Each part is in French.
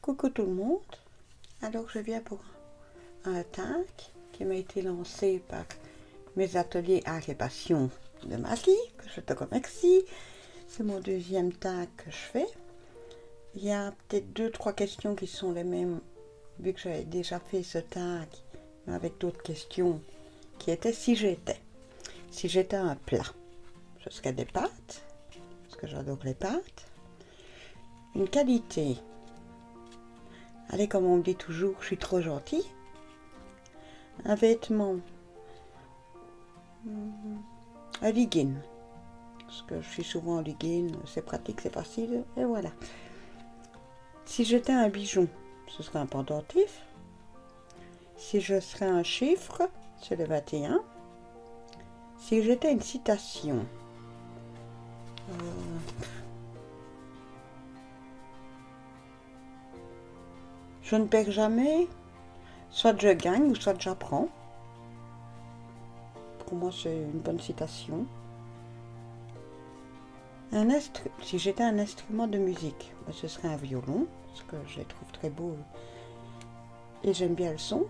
Coucou tout le monde, alors je viens pour un tag qui m'a été lancé par mes ateliers Art et Passion de Marie, que je te remercie. C'est mon deuxième tag que je fais. Il y a peut-être 2-3 questions qui sont les mêmes, vu que j'avais déjà fait ce tag, mais avec d'autres questions qui étaient si j'étais un plat, ce serait des pâtes, parce que j'adore les pâtes. Une qualité. Allez, comme on me dit toujours, je suis trop gentille. Un vêtement. Un legging. Parce que je suis souvent en legging, c'est pratique, c'est facile, et voilà. Si j'étais un bijou, ce serait un pendentif. Si je serais un chiffre, c'est le 21. Si j'étais une citation, je ne perds jamais, soit je gagne ou soit j'apprends. Pour moi, c'est une bonne citation. Si j'étais un instrument de musique, ce serait un violon, parce que je les trouve très beaux et j'aime bien le son.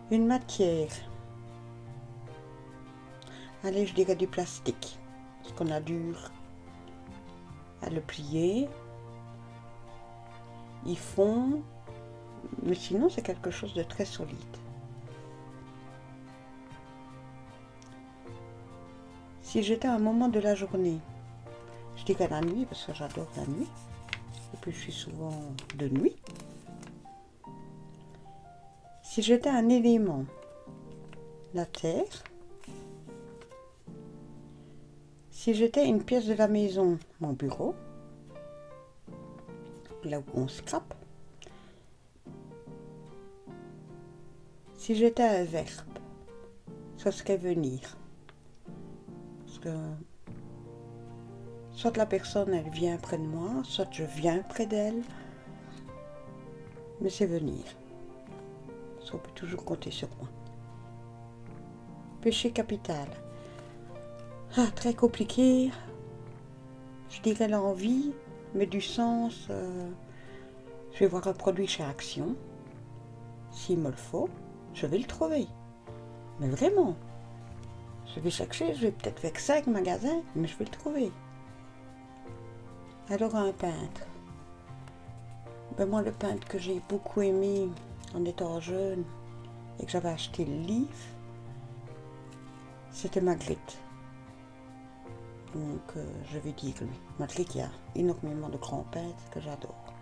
Une matière. Allez, je dirais du plastique, parce qu'on a dur à le plier. Il fond, mais sinon c'est quelque chose de très solide. Si j'étais à un moment de la journée, je dirais la nuit, parce que j'adore la nuit. Et puis je suis souvent de nuit. Si j'étais un élément, la terre. Si j'étais une pièce de la maison, mon bureau, là où on scrape. Si j'étais un verbe, ce serait venir. Parce que soit la personne, elle vient près de moi, soit je viens près d'elle. Mais c'est venir. Parce qu'on peut toujours compter sur moi. Péché capital. Ah, très compliqué. Je dirais l'envie, mais du sens. Je vais voir un produit chez Action. S'il me le faut, je vais le trouver. Mais vraiment. Je vais chercher, je vais peut-être faire 5 magasins, mais je vais le trouver. Alors un peintre. Ben moi, le peintre que j'ai beaucoup aimé en étant jeune et que j'avais acheté le livre, c'était Magritte. Donc je vais dire lui. Magritte, il y a énormément de grands peintres que j'adore.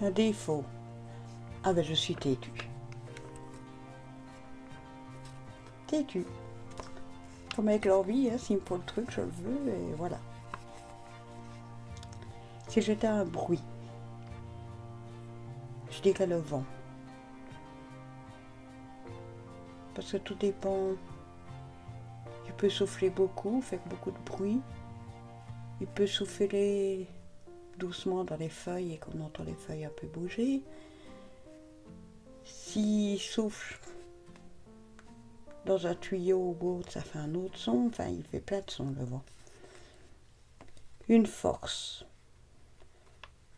Un défaut. Ah ben je suis têtue. Têtue. Comme avec l'envie, hein, s'il me faut le truc, je le veux et voilà. Si j'étais un bruit, je dirais le vent. Parce que tout dépend. Il peut souffler beaucoup, faire beaucoup de bruit. Il peut souffler doucement dans les feuilles et qu'on entend les feuilles un peu bouger. S'il souffle dans un tuyau ou autre, ça fait un autre son. Enfin, il fait plein de sons, le vent. Une force.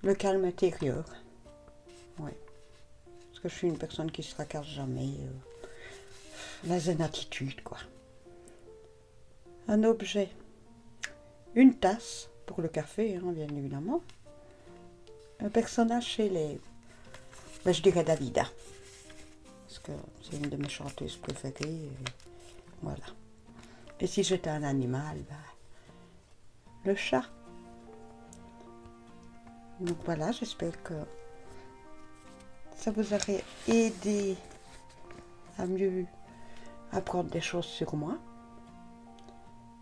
Le calme intérieur. Oui. Parce que je suis une personne qui se fracasse jamais. La zen attitude, quoi. Un objet. Une tasse, pour le café, hein, bien évidemment. Un personnage célèbre. Ben, je dirais Dalida. Parce que c'est une de mes chanteuses préférées. Voilà. Et si j'étais un animal, ben, le chat. Donc voilà, j'espère que ça vous aurait aidé à mieux apprendre des choses sur moi.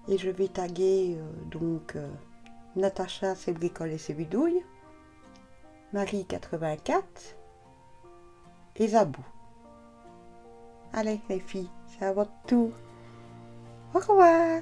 Et je vais taguer Natacha, c'est bricole et ses bidouilles, Marie 84 et Zabou. Allez les filles, c'est à votre tour. Au revoir.